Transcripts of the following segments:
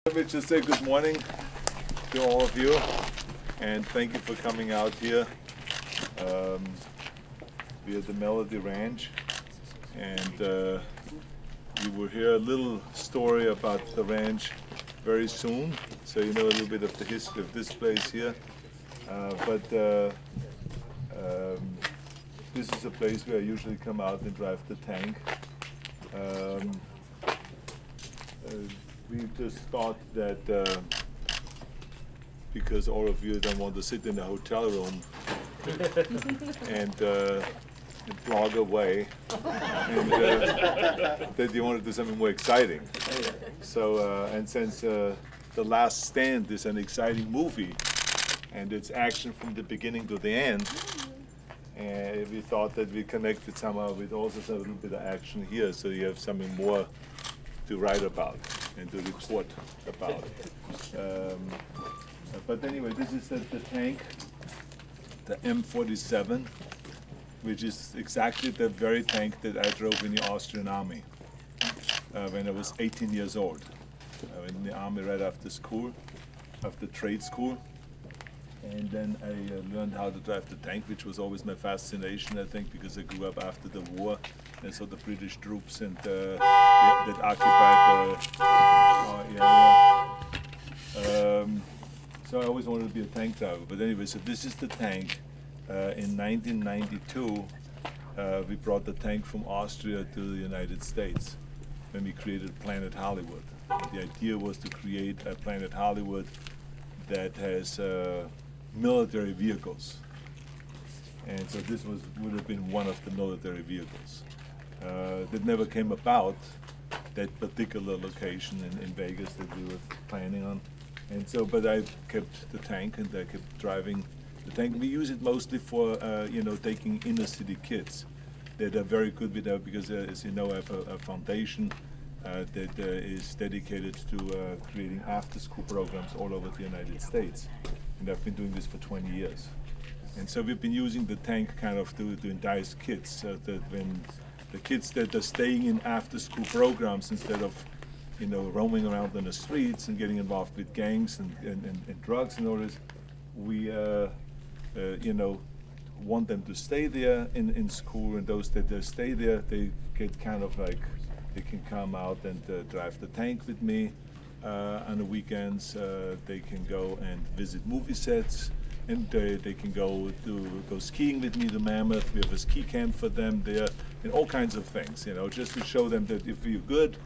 Let me just say good morning to all of you, and thank you for coming out here. We're at the Melody Ranch, and you will hear a little story about the ranch very soon, so you know a little bit of the history of this place here. This is a place where I usually come out and drive the tank. We just thought that because all of you don't want to sit in a hotel room and blog away, and that you want to do something more exciting. So, and since The Last Stand is an exciting movie, and it's action from the beginning to the end, and we thought that we connected somehow with also a little bit of action here, so you have something more to write about and to report about. But anyway, this is the tank, the M47, which is exactly the very tank that I drove in the Austrian army when I was 18 years old. I went in the army right after school, after trade school. And then I learned how to drive the tank, which was always my fascination, I think, because I grew up after the war and saw the British troops and that occupied the area. So I always wanted to be a tank driver. But anyway, so this is the tank. In 1992, we brought the tank from Austria to the United States when we created Planet Hollywood. The idea was to create a Planet Hollywood that has military vehicles, and so this would have been one of the military vehicles. That never came about, that particular location in Vegas that we were planning on, and so but I kept the tank and I kept driving the tank. We use it mostly for taking inner city kids that are very good with that, because as you know, I have a foundation that is dedicated to creating after-school programs all over the United States. And I've been doing this for 20 years. And so we've been using the tank kind of to entice kids, so that when the kids that are staying in after-school programs, instead of roaming around on the streets and getting involved with gangs and drugs and all this, we want them to stay there in school, and those that stay there, they get kind of like, they can come out and drive the tank with me. On the weekends, they can go and visit movie sets, and they can go skiing with me to Mammoth. We have a ski camp for them there, and all kinds of things, just to show them that if you're good,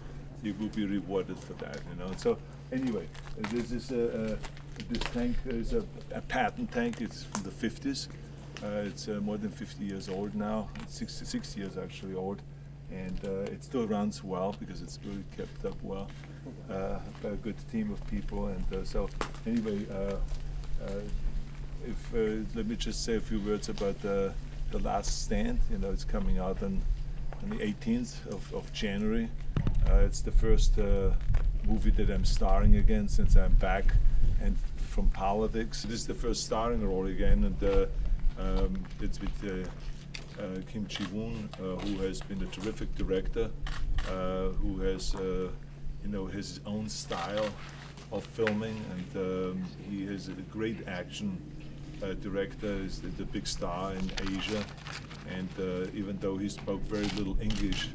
you will be rewarded for that, So anyway, this is this tank is a patent tank. It's from the 50s. It's more than 50 years old now. It's 66 years actually old. And it still runs well because it's really kept up well. A good team of people, and so anyway, let me just say a few words about The Last Stand. It's coming out on the 18th of January. It's the first movie that I'm starring again since I'm back and from politics. This is the first starring role again, and it's with Kim Ji-woon, who has been a terrific director, who has his own style of filming, and he is a great action director. He's the big star in Asia, and even though he spoke very little English,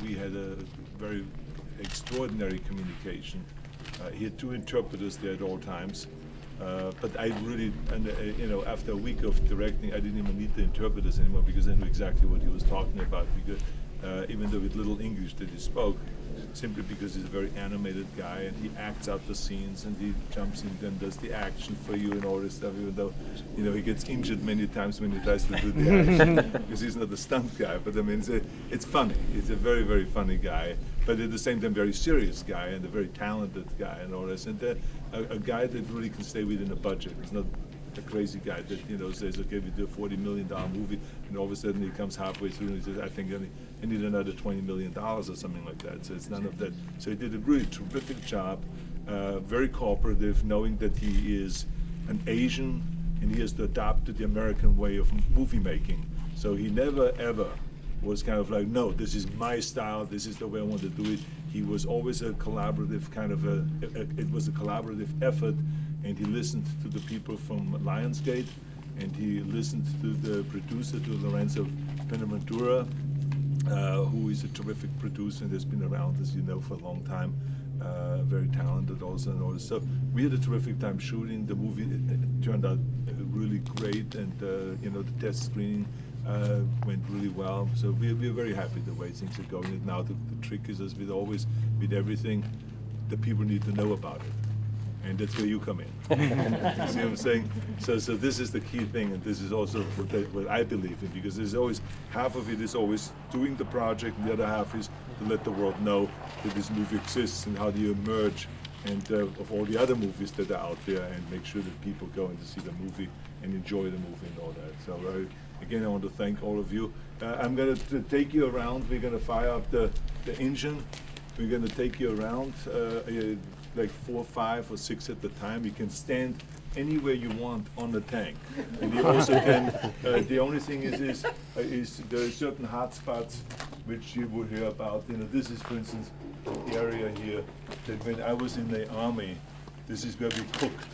we had a very extraordinary communication. He had two interpreters there at all times. But I really, after a week of directing, I didn't even need the interpreters anymore, because I knew exactly what he was talking about. Because even though with little English that he spoke, simply because he's a very animated guy and he acts out the scenes and he jumps in and does the action for you and all this stuff. Even though he gets injured many times when he tries to do the action, because he's not a stunt guy. But I mean, it's funny. It's a very, very funny guy, but at the same time very serious guy and a very talented guy and all this, and a guy that really can stay within a budget. He's not a crazy guy that says, okay, we do a $40 million movie, and all of a sudden he comes halfway through and he says, I think I need another $20 million or something like that. So it's none of that. So he did a really terrific job, very cooperative, knowing that he is an Asian and he has to adapt to the American way of movie making. So he never ever was kind of like, no, this is my style, this is the way I want to do it. he was always a collaborative kind of it was a collaborative effort, and he listened to the people from Lionsgate, and he listened to the producer, to Lorenzo Penaventura, who is a terrific producer and has been around, as you know, for a long time. Very talented also, and all. So we had a terrific time shooting. The movie it turned out really great, and you know, the test screening went really well. So we're very happy the way things are going. And now the trick is, as with always, with everything, the people need to know about it. And that's where you come in. You see what I'm saying? So this is the key thing, and this is also what I believe in, because there's always, half of it is always doing the project, and the other half is to let the world know that this movie exists and how do you emerge, and of all the other movies that are out there, and make sure that people go in to see the movie and enjoy the movie and all that. So again, I want to thank all of you. I'm going to take you around. We're going to fire up the engine. We're going to take you around. Like 4, 5, or 6 at the time. You can stand anywhere you want on the tank, and you also can. The only thing is there are certain hot spots which you will hear about. You know, this is, for instance, an area here that when I was in the army, this is where we cooked.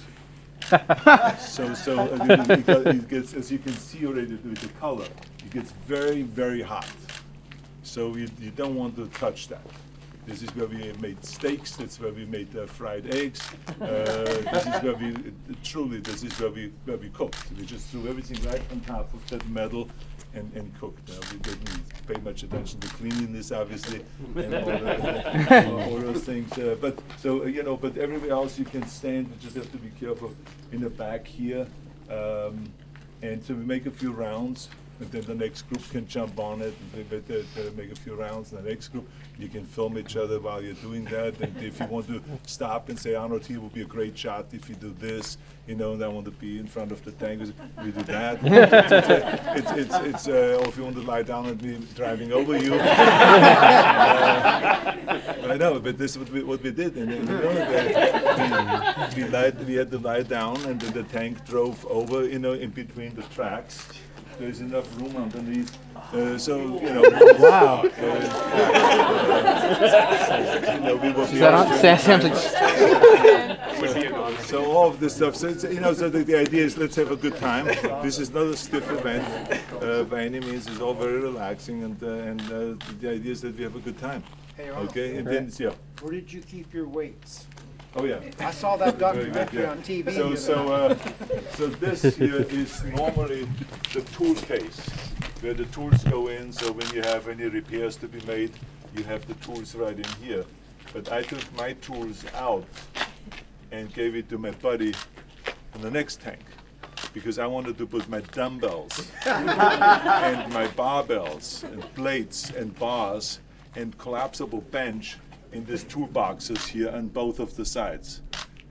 So it gets, as you can see already with the color, it gets very, very hot. So you don't want to touch that. This is where we made steaks. That's where we made fried eggs. This is where we this is where we cooked. We just threw everything right on top of that metal and cooked. We didn't pay much attention to cleanliness, obviously, and all those things. But so you know, but everywhere else you can stand. You just have to be careful in the back here. And so we make a few rounds. And then the next group can jump on it, and they make a few rounds. And the next group, you can film each other while you're doing that. And if you want to stop and say, Arnold, here will be a great shot if you do this, you know, and I want to be in front of the tank, we do that. Or if you want to lie down and be driving over you. I know, but this is what we did. And we had to lie down, and then the tank drove over, you know, in between the tracks. There's enough room underneath, so you know. Wow. You know, we will be so all of this stuff. So you know, so the idea is let's have a good time. This is not a stiff event by any means. It's all very relaxing, and the idea is that we have a good time. Hey, Arnold. Okay, and then yeah. Where did you keep your weights? Oh yeah. I saw that documentary on TV. So this here is normally the tool case, where the tools go in. So when you have any repairs to be made, you have the tools right in here. But I took my tools out and gave it to my buddy in the next tank, because I wanted to put my dumbbells and my barbells and plates and bars and collapsible bench in these toolboxes here on both of the sides.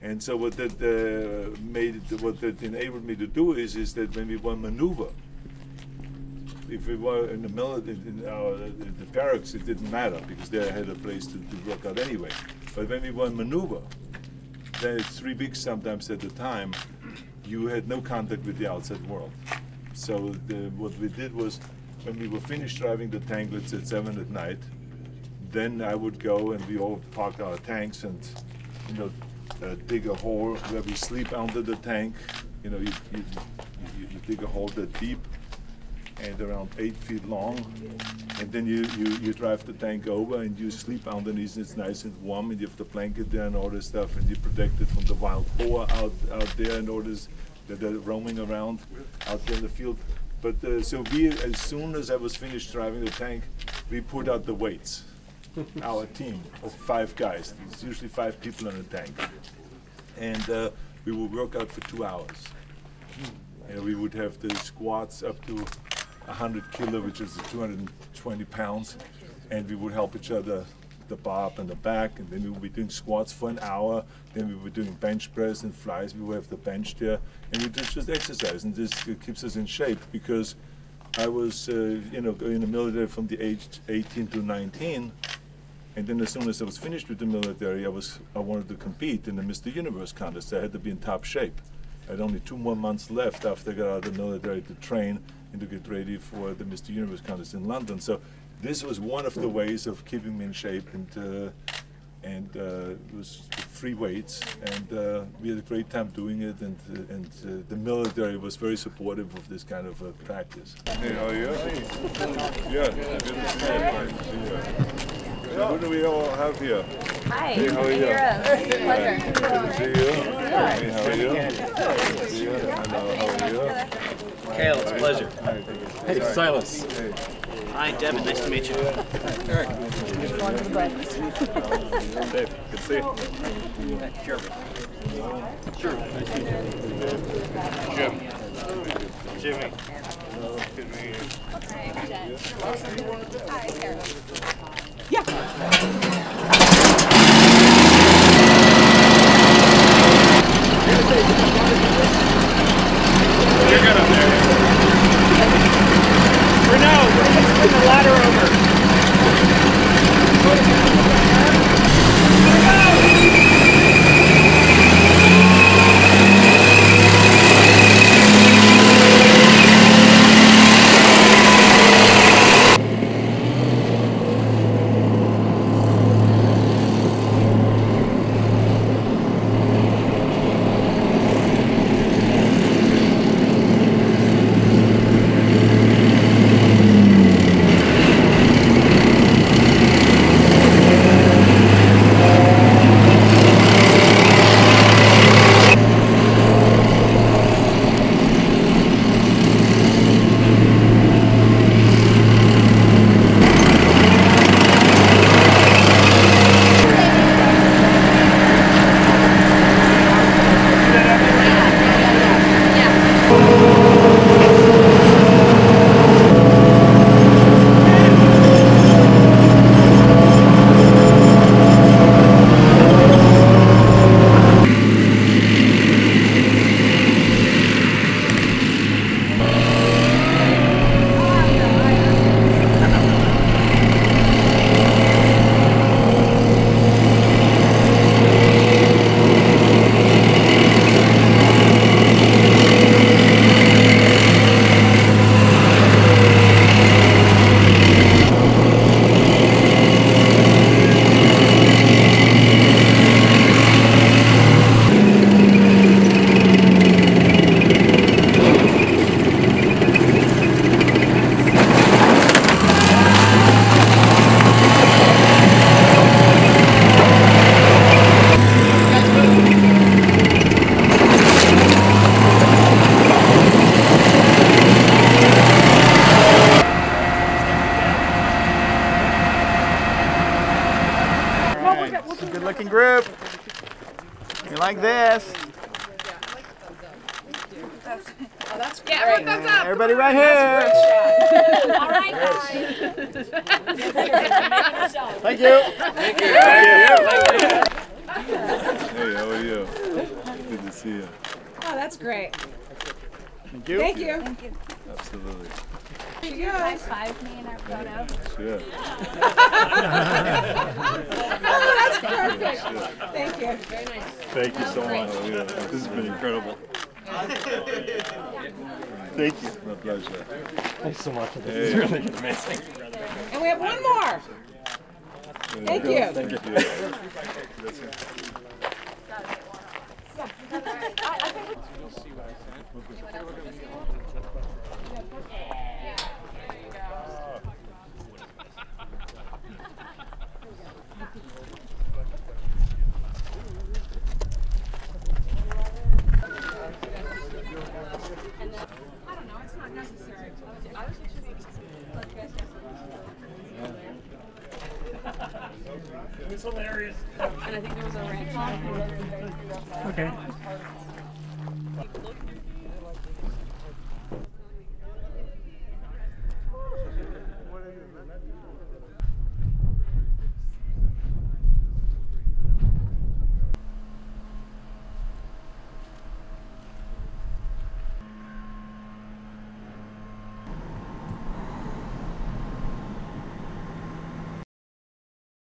And so what that enabled me to do is that when we want to maneuver, if we were in the the barracks, it didn't matter because they had a place to work out anyway. But when we want to maneuver, then it's 3 weeks sometimes at a time, you had no contact with the outside world. So what we did was, when we were finished driving the tank, let's say at 7 at night, then I would go and we all park our tanks and, you know, dig a hole where we sleep under the tank. You know, you dig a hole that deep and around 8 feet long, and then you drive the tank over and you sleep underneath. It's nice and warm, and you have the blanket there and all this stuff, and you protect it from the wild boar out there and all this that are roaming around out there in the field. But so as soon as I was finished driving the tank, we put out the weights. Our team of 5 guys. It's usually 5 people in a tank, and we would work out for 2 hours. And we would have the squats up to 100 kilo, which is 220 pounds, and we would help each other, the bar up and the back, and then we would be doing squats for an hour. Then we were doing bench press and flies. We would have the bench there, and we just exercise, and this keeps us in shape, because I was, you know, in the military from the age 18 to 19. And then as soon as I was finished with the military, I wanted to compete in the Mr. Universe contest. I had to be in top shape. I had only 2 more months left after I got out of the military to train and to get ready for the Mr. Universe contest in London. So this was one of the ways of keeping me in shape, and and it was free weights, and we had a great time doing it, and the military was very supportive of this kind of practice. Hey, how are you? Yeah, good to see you. Nice to see you. So who do we all have here? Hi. Hey, how are you? Pleasure. Good to see you. Hey, how are you? Good to see you. Hello, how are you? Kale, it's a pleasure. Hey, Silas. Hey. Hi, Devin. Nice to meet you. Dave, good to see you. Sure. Sure. Nice to meet you. Jim. Jimmy. Good meeting you. You're good up there. For now, we're going to bring the ladder over. Good looking group. You like this? That's great. Yeah, thumbs up. Everybody right here. All right, guys. Thank you. Thank you. Hey, how are you? Good to see you. Oh, that's great. Thank you. Thank you. Absolutely. Should you high five me in our photo? Sure. Oh, that's perfect. Thank you. Very nice. Thank you so much. Yeah, this has been incredible. Thank you. My pleasure. Thanks so much. This Hey. is really amazing. And we have one more. Thank go. you. Thank you. I don't know. It's not necessary. It was hilarious. And I think there was a ranch. Okay.